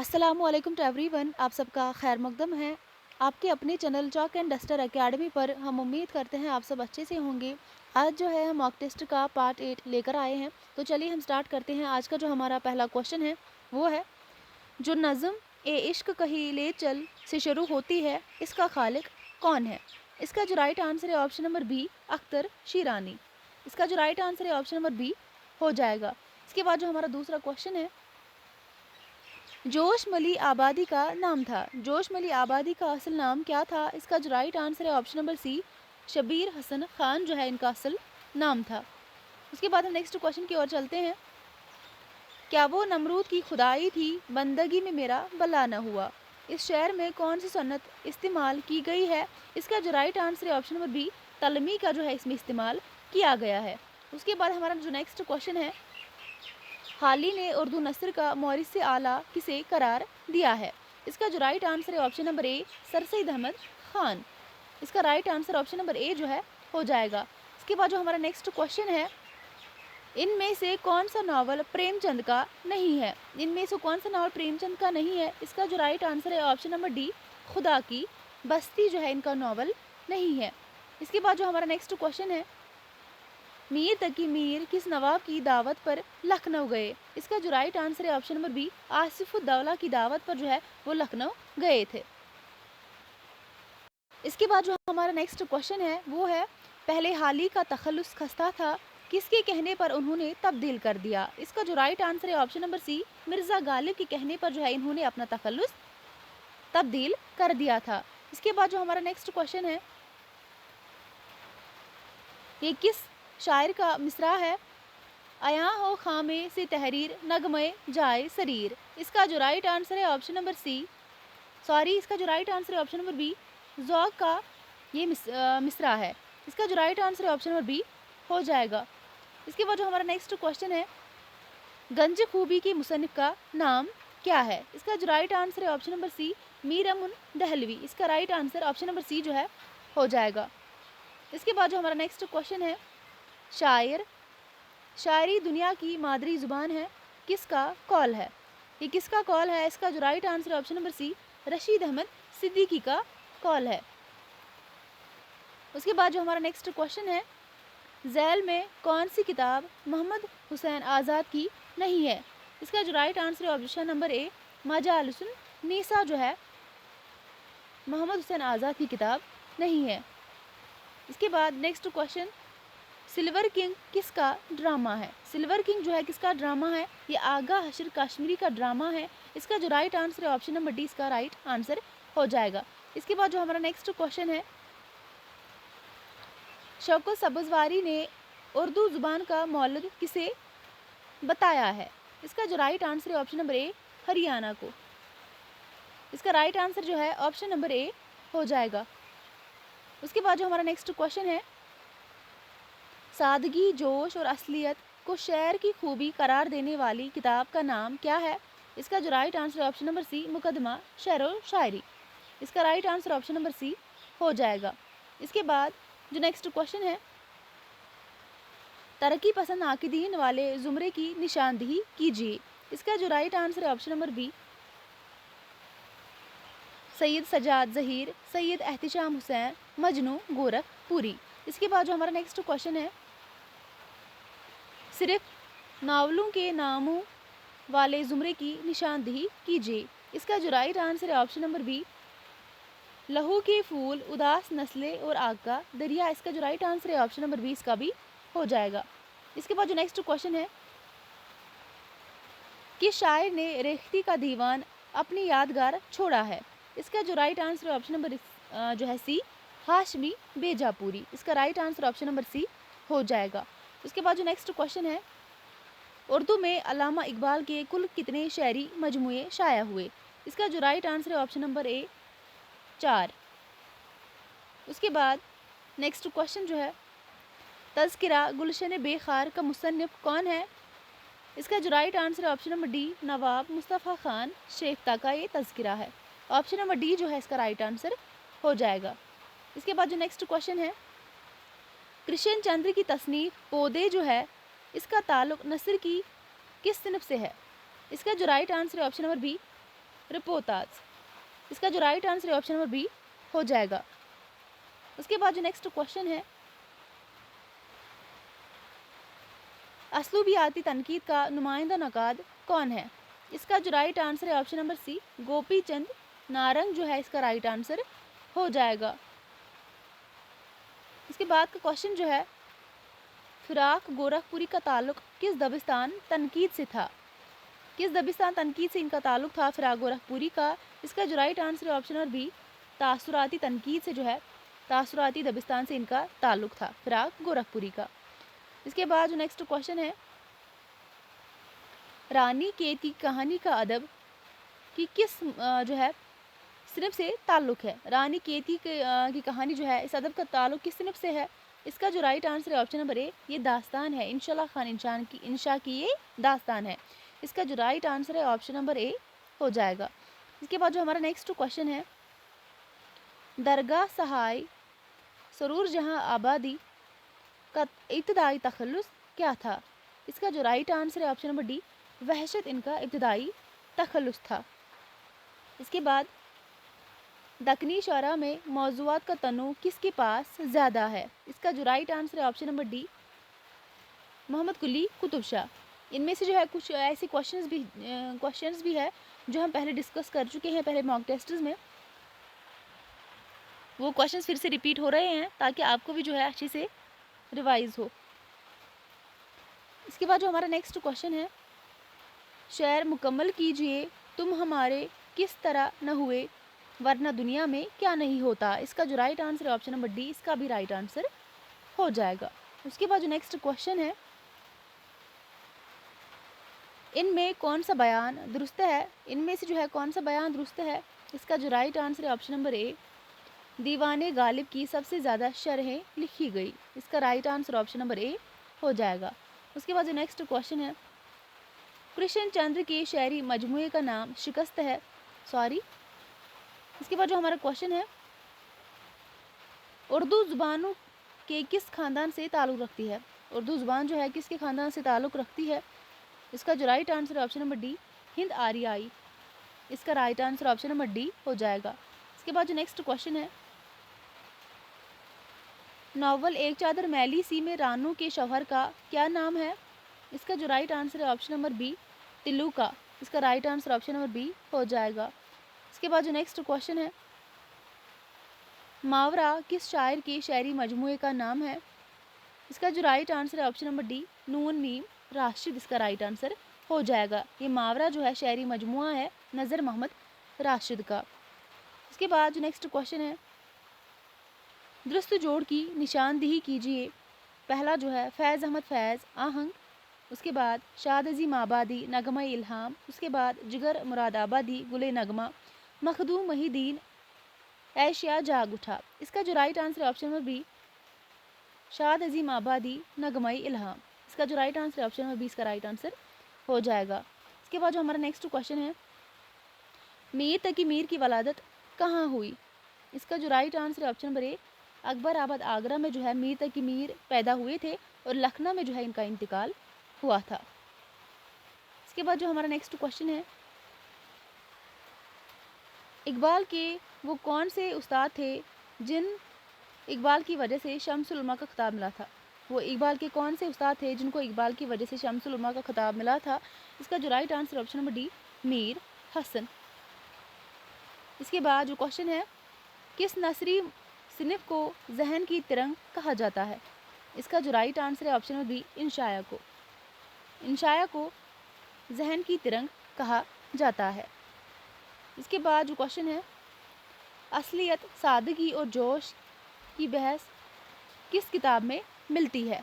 अस्सलामुअलैकुम to everyone. आप सबका खैर मकदम है आपके अपने channel chalk and duster academy पर। हम उम्मीद करते हैं आप सब अच्छे से होंगे। आज जो है हम मॉक टेस्ट का पार्ट 8 लेकर आए हैं। तो चलिए हम स्टार्ट करते हैं। आज का जो हमारा पहला क्वेश्चन है वो है, जो नज़म ए इश्क कही ले चल से शुरू होती है, इसका खालिक कौन है? इसका जो राइट आंसर है ऑप्शन नंबर बी, अख्तर शीरानी। इसका जो राइट आंसर है ऑप्शन नंबर बी हो जाएगा। इसके बाद जो हमारा दूसरा क्वेश्चन है, जोशमली आबादी का नाम था। जोशमली आबादी का असल नाम क्या था? इसका जो राइट आंसर है option number C, Shabir Hasan Khan जो है इनका असल नाम था। उसके बाद हम नेक्स्ट क्वेश्चन की ओर चलते हैं। क्या वो नमरूद की खुदाई थी, बंदगी में मेरा भला न हुआ? इस शेर में कौन सी सन्नत इस्तेमाल की गई है? इसका जो राइट आंसर है ऑप्शन नंबर बी, तलमी का जो है इसमें इस्तेमाल किया गया है। उसके बाद हमारा जो नेक्स्ट क्वेश्चन है, हाली ने उर्दू नस्र का मोरिस से आला किसे करार दिया है? इसका जो राइट आंसर है option number A, sir Syed Ahmad Khan. इसका right answer option number A जो है हो जाएगा। इसके बाद जो हमारा नेक्स्ट क्वेश्चन है, इनमें से कौन सा नावल प्रेमचंद का नहीं है? इनमें से कौन सा नावल प्रेमचंद का नहीं है? इसका जो राइट आंसर है ऑप्शन नंबर डी, खुदा की बस्ती जो है इनका नावल नहीं है। इसके बाद जो हमारा नेक्स्ट क्वेश्चन है, मीर तकी मीर किस नवाब की दावत पर लखनऊ गए? इसका जो राइट आंसर है ऑप्शन नंबर बी, आसिफुद्दौला की दावत पर जो है वो लखनऊ गए थे। इसके बाद जो हमारा नेक्स्ट क्वेश्चन है वो है, पहले हाली का तखल्लुस खस्ता था, किसके कहने पर उन्होंने तब्दील कर दिया? इसका जो राइट आंसर है option number C, Mirza Ghalib के कहने पर जो है इन्होंने अपना तखल्लुस तब्दील कर दिया था। इसके बाद जो हमारा नेक्स्ट क्वेश्चन है, ये किस शायर का मिसरा है? आया हो खामे से तहरीर नगमे जाए शरीर। इसका जो राइट आंसर है ऑप्शन नंबर सी, सॉरी इसका जो राइट आंसर है ऑप्शन नंबर बी, ज़ौक़ का ये मिसरा है। इसका जो राइट आंसर है ऑप्शन नंबर बी हो जाएगा। इसके बाद जो हमारा नेक्स्ट क्वेश्चन है, गंज खूबी के मुसन्निफ का नाम क्या है? इसका जो राइट आंसर है option number C, Mir Amun Dehlavi. इसका right answer option number C जो है हो जाएगा। इसके बाद जो हमारा नेक्स्ट क्वेश्चन है, शायर शायरी दुनिया की मादरी ज़ुबान है, किसका कौल है? ये किसका कौल है? इसका जो राइट आंसर है option number C, Rashid Ahmad Siddiqui का कौल है। उसके बाद जो हमारा नेक्स्ट क्वेश्चन है, झैल में कौन सी किताब मोहम्मद हुसैन आज़ाद की नहीं है? इसका जो राइट आंसर है ऑप्शन नंबर ए, मजालुसन नीसा जो है मोहम्मद हुसैन आज़ाद की किताब नहीं है। इसके बाद नेक्स्ट क्वेश्चन, सिल्वर किंग किसका ड्रामा है? सिल्वर किंग जो है किसका ड्रामा है? ये आगा हशर कश्मीरी का ड्रामा है। इसका जो राइट आंसर है ऑप्शन नंबर डी, इसका राइट आंसर हो जाएगा। इसके बाद जो हमारा नेक्स्ट क्वेश्चन है, शौकत सब्ज़वारी ने उर्दू ज़ुबान का मौलद किसे बताया है? इसका जो राइट आंसर है ऑप्शन नंबर ए, हरियाणा को। इसका राइट आंसर जो है ऑप्शन नंबर ए हो जाएगा। उसके बाद जो हमारा नेक्स्ट क्वेश्चन है, सादगी, जोश और असलियत को शेर की खूबी करार देने वाली किताब का नाम क्या है? इसका जो राइट आंसर है ऑप्शन नंबर सी, मुकदमा शेर और शायरी। इसका right answer option number C हो जाएगा। इसके बाद जो नेक्स्ट क्वेश्चन है, तरक्की पसंद आकिदीन वाले ज़ुमरे की निशानदेही कीजिए। इसका जो राइट आंसर है option number B, Sayyad Sajjad Zaheer, Sayyad Ehtisham Hussain, Majnun Gorakhpuri. इसके बाद जो हमारा नेक्स्ट क्वेश्चन है, सिर्फ नावलों के नामों वाले ज़ुमरे की निशानदेही कीजिए। इसका जो राइट आंसर है ऑप्शन नंबर बी, लहू के फूल, उदास नस्लें और आग का दरिया। इसका जो राइट आंसर है ऑप्शन नंबर बी, इसका भी हो जाएगा। इसके बाद जो नेक्स्ट क्वेश्चन है, किस शायर ने रेख्ती का दीवान अपनी यादगार छोड़ा है? इसका जो राइट आंसर है ऑप्शन नंबर जो है सी, हाशमी बेजापुरी। इसका right answer option number C हो जाएगा। उसके बाद जो नेक्स्ट क्वेश्चन है, उर्दू में अल्लामा इकबाल के कुल कितने शायरी मजमूए शाया हुए? इसका जो राइट आंसर है ऑप्शन नंबर ए, 4। उसके बाद नेक्स्ट क्वेश्चन जो है, तज़किरा गुलशन बेखार का मुसन्निफ कौन है? इसका जो राइट आंसर है ऑप्शन नंबर डी, नवाब मुस्तफ़ा खान शेख्ता का ये तज़किरा है। ऑप्शन नंबर डी जो है इसका राइट आंसर हो जाएगा। इसके बाद जो नेक्स्ट क्वेश्चन है, कृष्ण चंद्र की तसनीफ पौधे जो है इसका ताल्लुक नस्र की किस सिनफ से है? इसका जो राइट आंसर है ऑप्शन नंबर बी, रिपोर्ताज। इसका जो राइट आंसर है ऑप्शन नंबर बी हो जाएगा। उसके बाद जो नेक्स्ट क्वेश्चन है, असलूबियाती तनकीद का नुमाइंदा नकाद कौन है? इसका जो राइट आंसर है ऑप्शन नंबर सी गोपी चंद नारंग जो है इसका राइट आंसर हो जाएगा। इसके बाद का क्वेश्चन जो है, फिराक गोरखपुरी का ताल्लुक किस दबिस्तान तनकीद से था? किस दबिस्तान तनकीद से इनका ताल्लुक था फिराक गोरखपुरी का? इसका जो राइट आंसर है ऑप्शन नंबर बी तासुराती तनकीद से जो है तासुराती दबिस्तान से इनका ताल्लुक था फिराक गोरखपुरी का। इसके बाद जो नेक्स्ट क्वेश्चन है, रानी केत की कहानी का अदब की किस जो है सिनफ से ताल्लुक है? रानी केती की कहानी जो है इस अदब का ताल्लुक किस सिनफ से है? इसका जो राइट आंसर है ऑप्शन नंबर ए ये दास्तान है। इंशाल्लाह खान इंशा की ये दास्तान है। इसका जो राइट आंसर है ऑप्शन नंबर ए हो जाएगा। इसके बाद जो हमारा नेक्स्ट क्वेश्चन है, दरगाह सहाय सरूर जहां आबादी का इब्तदाई तखल्लुस क्या था? इसका जो राइट आंसर है ऑप्शन नंबर डी वहशत इनका इब्तदाई तखल्लुस था। इसके बाद दक्कनी शरा में मौज़ूआत का तनु किसके पास ज़्यादा है? इसका जो राइट आंसर है ऑप्शन नंबर डी मोहम्मद कुली कुतुब शाह। इनमें से जो है कुछ ऐसे क्वेश्चंस भी है जो हम पहले डिस्कस कर चुके हैं पहले मॉक टेस्ट्स में। वो क्वेश्चंस फिर से रिपीट हो रहे हैं ताकि आपको भी जो है अच्छे से रिवाइज हो। इसके बाद जो हमारा नेक्स्ट क्वेश्चन है, शेर मुकम्मल कीजिए तुम हमारे किस तरह न हुए वरना दुनिया में क्या नहीं होता? इसका जो राइट आंसर है ऑप्शन नंबर डी इसका भी राइट आंसर हो जाएगा। उसके बाद जो नेक्स्ट क्वेश्चन है, इनमें कौन सा बयान दुरुस्त है? इनमें से जो है कौन सा बयान दुरुस्त है? इसका जो राइट आंसर है ऑप्शन नंबर ए दीवाने गालिब की सबसे ज़्यादा शरहें लिखी गई। इसका राइट आंसर ऑप्शन नंबर ए हो जाएगा। उसके बाद जो नेक्स्ट क्वेश्चन है, कृष्ण चंद्र के शायरी मजमूए का नाम शिकस्त है इसके बाद जो हमारा क्वेश्चन है, उर्दू ज़ुबानों के किस ख़ानदान से ताल्लुक़ रखती है? उर्दू ज़ुबान जो है किसके ख़ानदान से ताल्लुक़ रखती है? इसका जो राइट आंसर है ऑप्शन नंबर डी हिंद आर्याई। इसका right answer option number D हो जाएगा। इसके बाद जो नेक्स्ट क्वेश्चन है, नावल एक चादर मैली सी में रानू के शौहर का क्या नाम है? इसका जो राइट आंसर है ऑप्शन नंबर बी तिल्लू। इसका right answer option number B हो जाएगा। इसके बाद जो नेक्स्ट क्वेश्चन है, मावरा किस शायर के शायरी मजमूए का नाम है? इसका जो राइट आंसर है ऑप्शन नंबर डी नून मीम राशिद। इसका राइट आंसर हो जाएगा। ये मावरा जो है शायरी मजमुआ है नज़र मोहम्मद राशिद का। इसके बाद जो नेक्स्ट क्वेश्चन है, दुरुस्त जोड़ की निशानदेही कीजिए। पहला जो है फैज़ अहमद फैज़ आहंग, उसके बाद शाद अज़ीम आबादी नगमा इल्हाम, उसके बाद जिगर मुराद आबादी गुले नगमा, मखदूम महीदीन ऐशिया जाग उठा। इसका जो राइट आंसर है ऑप्शन नंबर बी शाद अज़ीम आबादी नगमा इल्हाम। इसका जो राइट आंसर है ऑप्शन नंबर बी इसका राइट आंसर हो जाएगा। इसके बाद जो हमारा नेक्स्ट क्वेश्चन है, मीर तकी मीर की वलादत कहाँ हुई? इसका जो राइट आंसर है ऑप्शन नंबर ए अकबर आबाद आगरा में जो है मीर तकी मीर पैदा हुए थे और लखनऊ में जो है इनका इंतकाल हुआ था। इसके बाद जो हमारा नेक्स्ट क्वेश्चन है, इकबाल के वो कौन से उस्ताद थे जिन इकबाल की वजह से शम्सुल उलमा का खिताब मिला था? वो इकबाल के कौन से उस्ताद थे जिनको इकबाल की वजह से शम्सुल उलमा का खिताब मिला था? इसका जो right answer option number D Mir Hasan. इसके बाद जो क्वेश्चन है, किस नसरी सिनफ को जहन की तिरंग कहा जाता है? इसका जो राइट आंसर है ऑप्शन नंबर बी इंशाया को जहन की तिरंग कहा जाता है। इसके बाद जो क्वेश्चन है, असलियत सादगी और जोश की बहस किस किताब में मिलती है?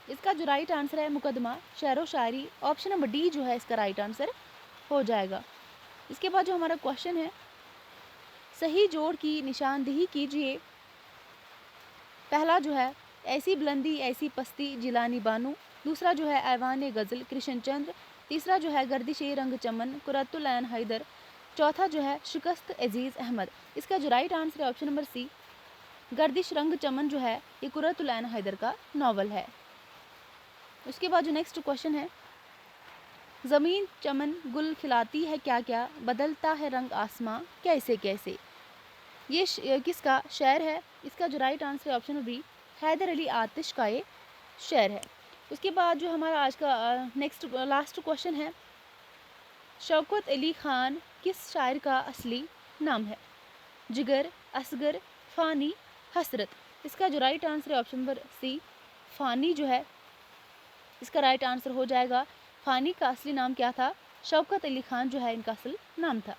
इसका जो राइट आंसर है मुकदमा शेर व शायरी। ऑप्शन नंबर डी जो है इसका राइट आंसर हो जाएगा। इसके बाद जो हमारा क्वेश्चन है, सही जोड़ की निशानदेही कीजिए। पहला जो है ऐसी बुलंदी ऐसी पस्ती जिलानी बानू, दूसरा जो है ऐवान गज़ल कृष्ण चंद्र, तीसरा जो है गर्दिश रंग चमन कुरतुल ऐन हैदर, चौथा जो है शिकस्त अजीज़ अहमद। इसका जो राइट आंसर है ऑप्शन नंबर सी गर्दिश रंग चमन जो है ये कुरतुल ऐन हैदर का नावल है। उसके बाद जो नेक्स्ट क्वेश्चन है, ज़मीन चमन गुल खिलाती है क्या क्या, बदलता है रंग आसमां कैसे कैसे। ये किसका शेर है? इसका जो राइट आंसर है ऑप्शन बी, हैदर अली आतिश का ये शेर है। उसके बाद जो हमारा आज का नेक्स्ट लास्ट क्वेश्चन है, शौकत अली ख़ान किस शायर का असली नाम है? जिगर, असगर, फ़ानी, हसरत। इसका जो राइट आंसर है ऑप्शन नंबर सी, फ़ानी जो है इसका राइट आंसर हो जाएगा। फ़ानी का असली नाम क्या था? शौकत अली ख़ान जो है इनका असल नाम था।